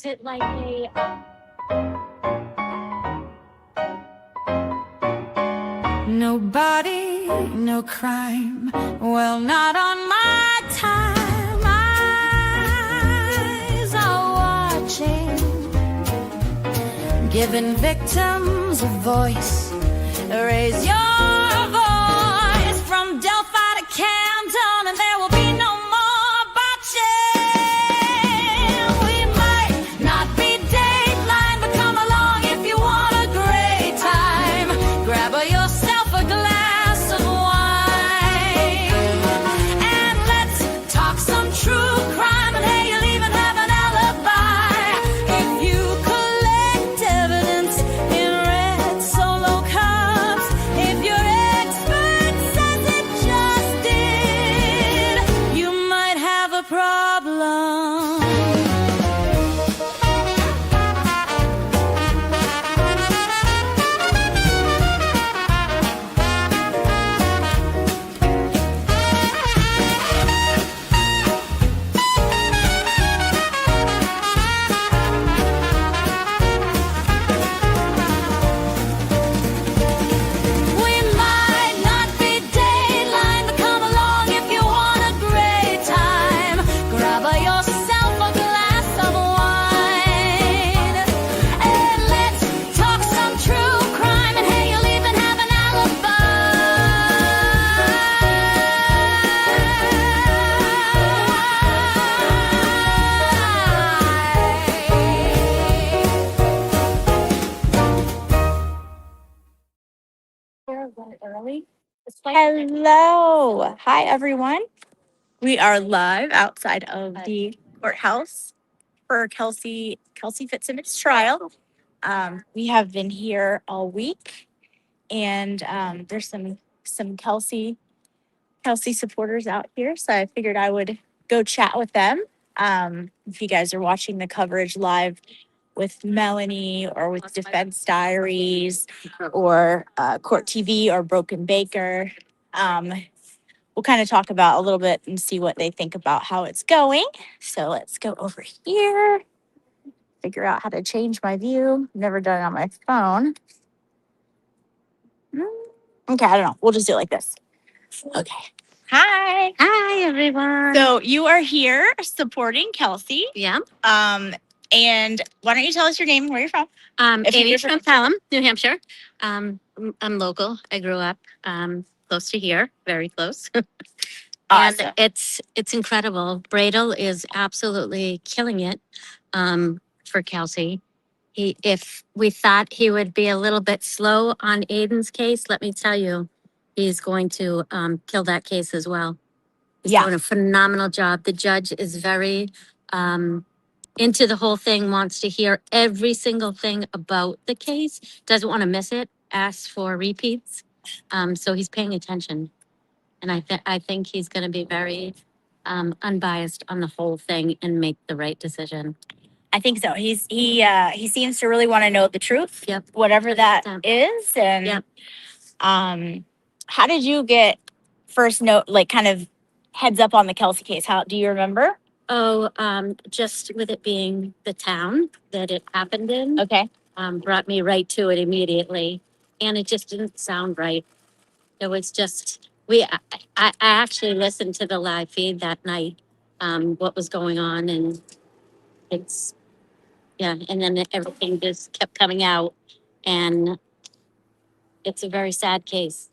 is it like a... Nobody, no crime. Well, not on my time. Eyes are watching, giving victims a voice. Raise your voice from Delphi to Camden, and there will be no more botching. We might not be Dateline, but come along if you want a great time. Grab yourself a glass of wine, and let's talk some true crime. And hey, you'll even have an alibi if you collect evidence in red solo cups. If your expert says it just did, you might have a problem. We might not be Dateline, but come along if you want a great time. Grab yourself a glass of wine, and let's talk some true crime. And hey, you'll even have an early? It's like... Hello. Hi, everyone. We are live outside of the courthouse for Kelsey Fitzsimmons trial. We have been here all week, and there's some Kelsey supporters out here, so I figured I would go chat with them. If you guys are watching the coverage live with Melanie or with Defense Diaries or Court TV or Broken Baker, we'll kind of talk about a little bit and see what they think about how it's going. So let's go over here, figure out how to change my view. Never done it on my phone. Okay, I don't know. We'll just do it like this. Okay. Hi. Hi, everyone. So you are here supporting Kelsey. Yeah. And why don't you tell us your name and where you're from? If Amy you're from Pelham, New Hampshire. I'm local. I grew up close to here, very close. Awesome. And it's incredible. Bradel is absolutely killing it for Kelsey. If we thought he would be a little bit slow on Aiden's case, let me tell you, he's going to kill that case as well. He's doing a phenomenal job. The judge is very into the whole thing, wants to hear every single thing about the case, doesn't want to miss it, asks for repeats. So he's paying attention. And I think he's going to be very unbiased on the whole thing and make the right decision. I think so. He seems to really want to know the truth. Yep. Whatever that is. And Yep. How did you get first note, like kind of heads up on the Kelsey case? How do you remember? Oh, just with it being the town that it happened in, Okay. brought me right to it immediately. And it just didn't sound right. It was just, I actually listened to the live feed that night, what was going on, and and then everything just kept coming out, and it's a very sad case.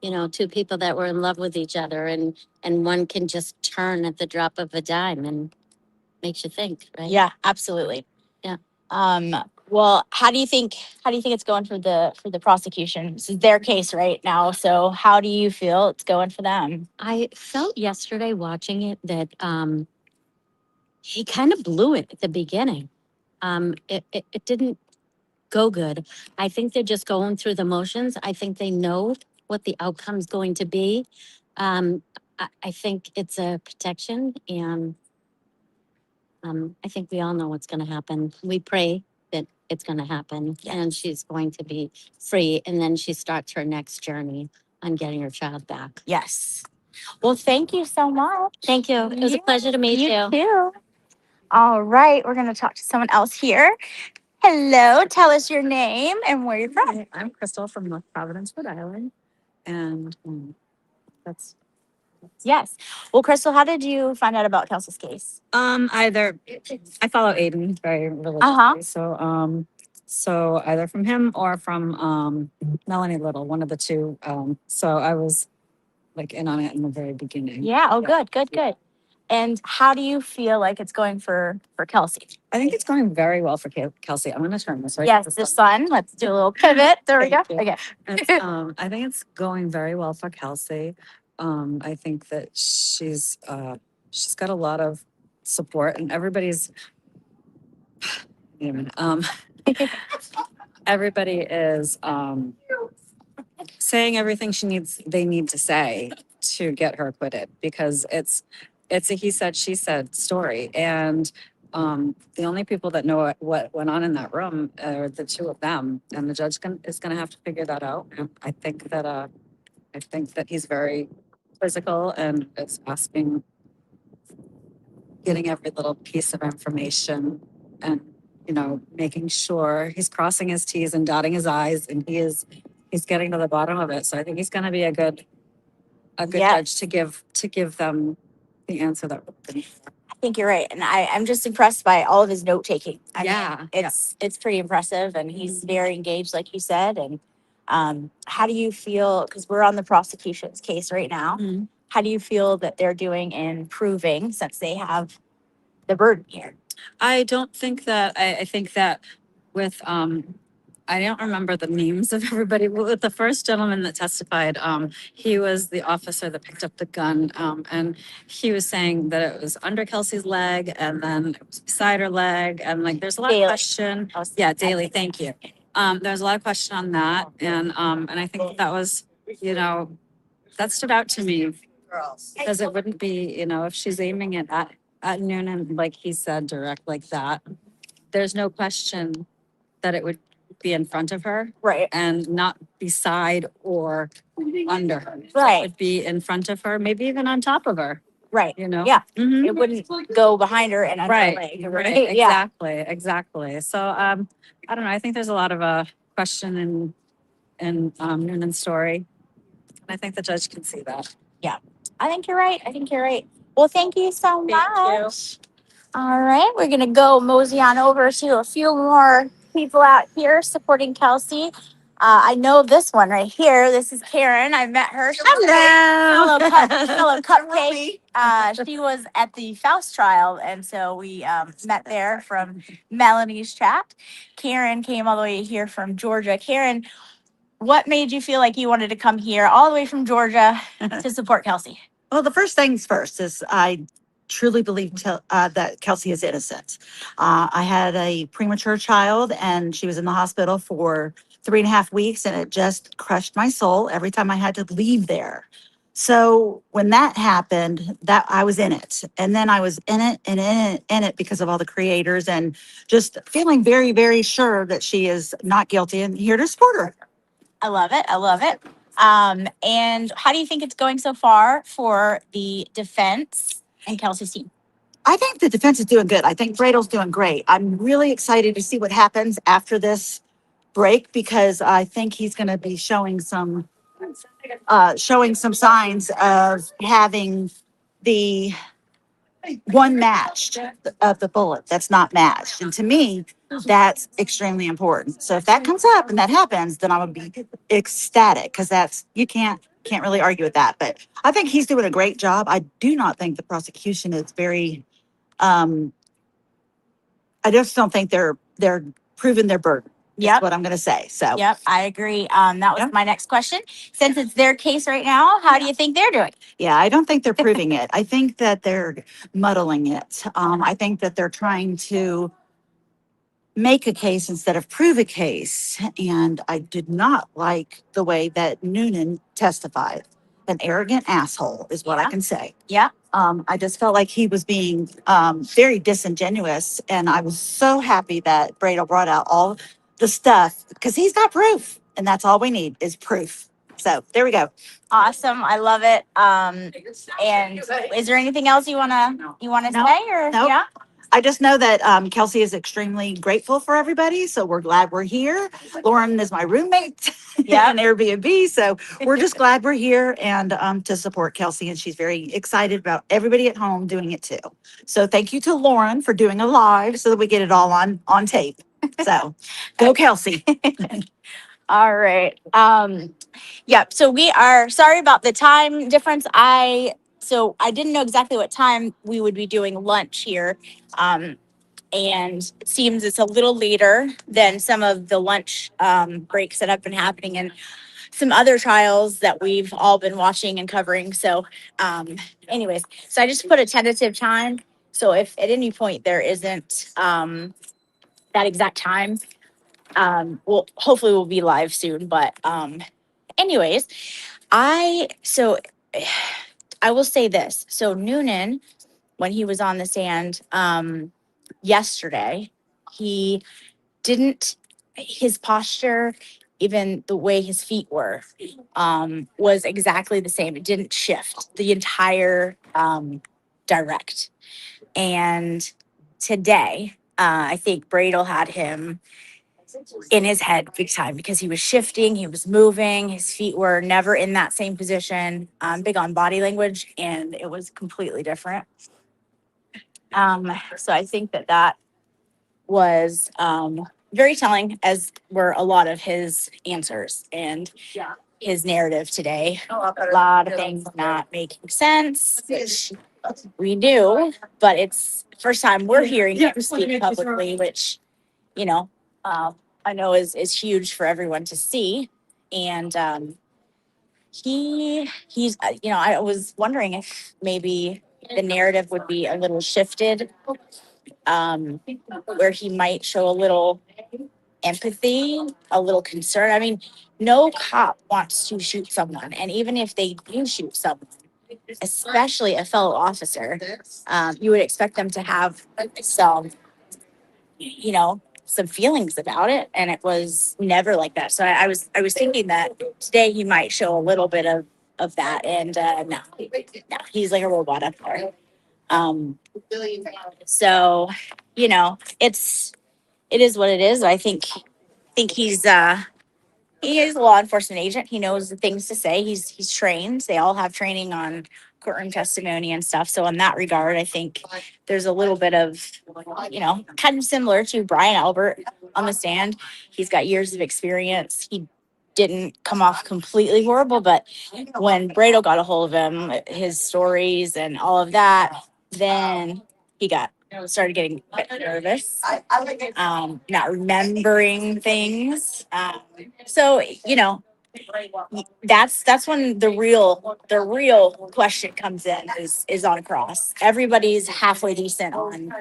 You know, two people that were in love with each other, and one can just turn at the drop of a dime and makes you think, right? Yeah, absolutely. Yeah. Well, how do you think it's going for the prosecution? This is their case right now. So how do you feel it's going for them? I felt yesterday watching it that he kind of blew it at the beginning. It didn't go good. I think they're just going through the motions. I think they know what the outcome's going to be. I think it's a protection, and I think we all know what's going to happen. We pray that it's going to happen, and she's going to be free, and then she starts her next journey on getting her child back. Yes. Well, thank you so much. Thank you. It was a pleasure to meet you. You too. All right, we're going to talk to someone else here. Hello, tell us your name and where you're from. Hi, I'm Crystal from North Providence, Rhode Island, and that's Yes. Well, Crystal, how did you find out about Kelsey's case? either I follow Aiden very Uh-huh. religiously, so either from him or from Melanie Little, one of the two. So I was like in on it in the very beginning. Yeah. Oh, good, good, good. And how do you feel like it's going for Kelsey? I think it's going very well for Kelsey. I'm going to turn this right. Yes, the sun. Let's do a little pivot. There we go. Thank you. Okay. I think it's going very well for Kelsey. I think that she's got a lot of support, and everybody's wait a minute, everybody is saying everything they need to say to get her acquitted, because it's a he said she said story, and the only people that know what went on in that room are the two of them, and the judge is going to have to figure that out. And I think that he's very physical and is getting every little piece of information, and making sure he's crossing his T's and dotting his I's, and he's getting to the bottom of it. So I think he's going to be a good Yes. judge to give them the answer that we're looking for. I think you're right, and I'm just impressed by all of his note taking. Yeah, It's pretty impressive, and he's very engaged, like you said. And how do you feel? Because we're on the prosecution's case right now. Mhm. How do you feel that they're doing in proving, since they have the burden here? I don't think that I think that with I don't remember the names of everybody. With the first gentleman that testified, he was the officer that picked up the gun, and he was saying that it was under Kelsey's leg, and then it was beside her leg, and like there's a lot Daily. of question. Yeah, Daily. Thank you. There's a lot of question on that, and I think that was, that stood out to me, because it wouldn't be, if she's aiming it at Noonan, like he said, direct like that, there's no question that it would be in front of her Right. and not beside or under her. Right. It would be in front of her, maybe even on top of her, Right. Yeah. Mhm. It wouldn't go behind her and under her Right, leg. right, Yeah. exactly. So, I don't know. I think there's a lot of question in Noonan's story. And I think the judge can see that. I think you're right. Well, thank you so Thank you. much. All right, we're gonna go mosey on over to a few more people out here supporting Kelsey. I know this one right here. This is Karen. I met her. She's Hello. fellow cupcake. She was at the Faust trial, and so we met there from Melanie's chat. Karen came all the way here from Georgia. Karen, what made you feel like you wanted to come here all the way from Georgia to support Kelsey? Well, the first things first is I truly believe that Kelsey is innocent. I had a premature child, and she was in the hospital for 3.5 weeks, and it just crushed my soul every time I had to leave there. So when that happened, that I was in it, and then I was in it and in it because of all the creators, and just feeling very, very sure that she is not guilty, and here to support her. I love it. And how do you think it's going so far for the defense and Kelsey's team? I think the defense is doing good. I think Bradle's doing great. I'm really excited to see what happens after this break, because I think he's going to be showing some signs of having the one matched of the bullet that's not matched. And to me, that's extremely important. So if that comes up and that happens, then I would be ecstatic, because you can't really argue with that. But I think he's doing a great job. I do not think the prosecution is very I just don't think they're proving their burden. Yep. That's what I'm going to say. So Yep, I agree. That was Yeah. my next question. Since it's their case right now, how do you think they're doing? yeah, I don't think they're proving it. I think that they're muddling it. I think that they're trying to make a case instead of prove a case. And I did not like the way that Noonan testified. An arrogant asshole is what Yeah. I can say. Yeah. I just felt like he was being very disingenuous. And I was so happy that Bradle brought out all the stuff, because he's got proof. And that's all we need is proof. So there we go. Awesome. I love it. And is there anything else you wanna No. say, or Nope. yeah? I just know that Kelsey is extremely grateful for everybody. So we're glad we're here. Lauren is my roommate in Airbnb. So we're just glad we're here and to support Kelsey. And she's very excited about everybody at home doing it too. So thank you to Lauren for doing a live so that we get it all on tape. So go Kelsey. All right. Yep. So we are sorry about the time difference. So I didn't know exactly what time we would be doing lunch here. And it seems it's a little later than some of the lunch breaks that have been happening in some other trials that we've all been watching and covering. So anyways, so I just put a tentative time. So if at any point there isn't that exact time, well, hopefully we'll be live soon. But anyways, so I will say this. So Noonan, when he was on the stand yesterday, he didn't his posture, even the way his feet were, was exactly the same. It didn't shift the entire direct. And today, I think Bradel had him in his head big time because he was shifting, he was moving, his feet were never in that same position. Big on body language, and it was completely different. So I think that was very telling, as were a lot of his answers and his narrative today. A lot of things not making sense, which we knew, but it's the first time we're hearing him speak publicly, which, you know, I know is huge for everyone to see. And he's I was wondering if maybe the narrative would be a little shifted, where he might show a little empathy, a little concern. I mean, no cop wants to shoot someone, and even if they do shoot someone, especially a fellow officer, you would expect them to have some, some feelings about it, and it was never like that. So I was thinking that today he might show a little bit of that, and no, he's like a robot up there. So it is what it is. I think he is a law enforcement agent. He knows the things to say. He's trained. They all have training on courtroom testimony and stuff. So in that regard, I think there's a little bit of, kind of similar to Brian Albert on the stand. He's got years of experience. He didn't come off completely horrible, but when Bradel got a hold of him, his stories and all of that, then he started getting a bit nervous, not remembering things. So that's when the real question comes in is on cross. Everybody's halfway decent on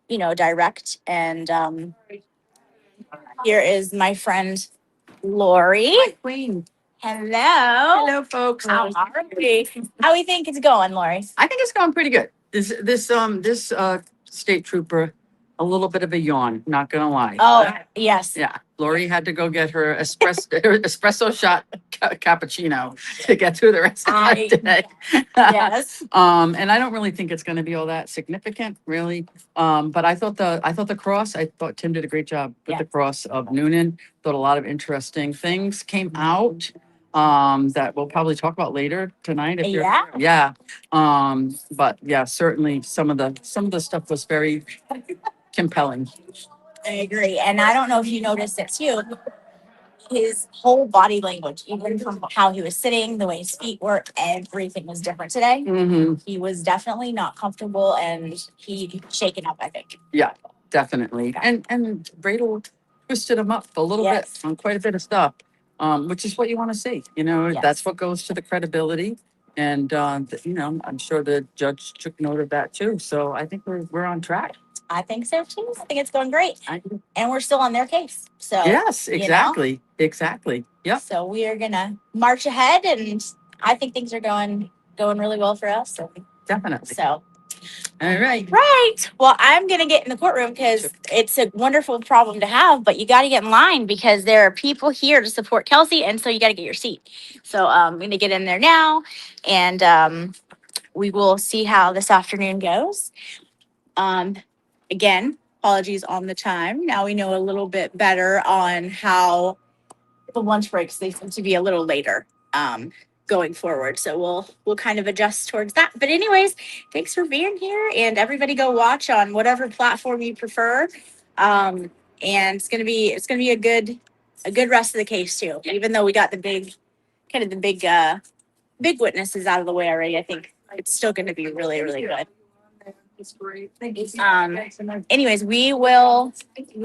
direct, and here is my friend Lori. Queen. Hello. Hello, folks. How are we? How we think it's going, Lori? I think it's going pretty good. This state trooper, a little bit of a yawn, not gonna lie. Oh, yes. Yeah, Lori had to go get her espresso shot cappuccino to get through the rest of the day. Yes. And I don't really think it's gonna be all that significant, really. But I thought Tim did a great job with Yeah. the cross of Noonan. Thought a lot of interesting things came out that we'll probably talk about later tonight. Yeah. But yeah, certainly some of the stuff was very compelling. I agree. And I don't know if you noticed it too. His whole body language, even from how he was sitting, the way his feet were, everything was different today. Mm-hmm. He was definitely not comfortable, and he shaken up, I think. Yeah, definitely. And Bradel twisted him up a little Yes. bit on quite a bit of stuff, which is what you want to see. Yes. That's what goes to the credibility. And I'm sure the judge took note of that too. So I think we're on track. I think so too. I think it's going great. I do. And we're still on their case. So Yes, exactly. Exactly. Yep. So we are gonna march ahead, and I think things are going really well for us. So, Definitely. so All right. right. Well, I'm gonna get in the courtroom because it's a wonderful problem to have, but you got to get in line because there are people here to support Kelsey, and so you got to get your seat. So I'm gonna get in there now, and we will see how this afternoon goes. again, apologies on the time. Now we know a little bit better on how the lunch breaks, they seem to be a little later going forward. So we'll kind of adjust towards that. But anyways, thanks for being here, and everybody go watch on whatever platform you prefer. And it's gonna be a good rest of the case too. Even though we got the big witnesses out of the way already, I think it's still gonna be really, really good. It's great. Thank you. Anyways, we will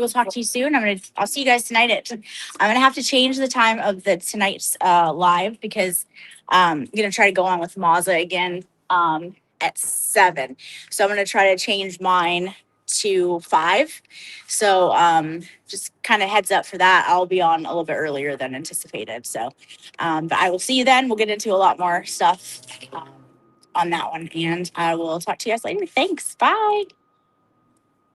talk to you soon. I'll see you guys tonight I'm gonna have to change the time of the tonight's live because I'm gonna try to go on with Mazza again at 7. So I'm gonna try to change mine to 5. So just kind of heads up for that. I'll be on a little bit earlier than anticipated. So but I will see you then. We'll get into a lot more stuff on that one, and I will talk to you guys later. Thanks. Bye.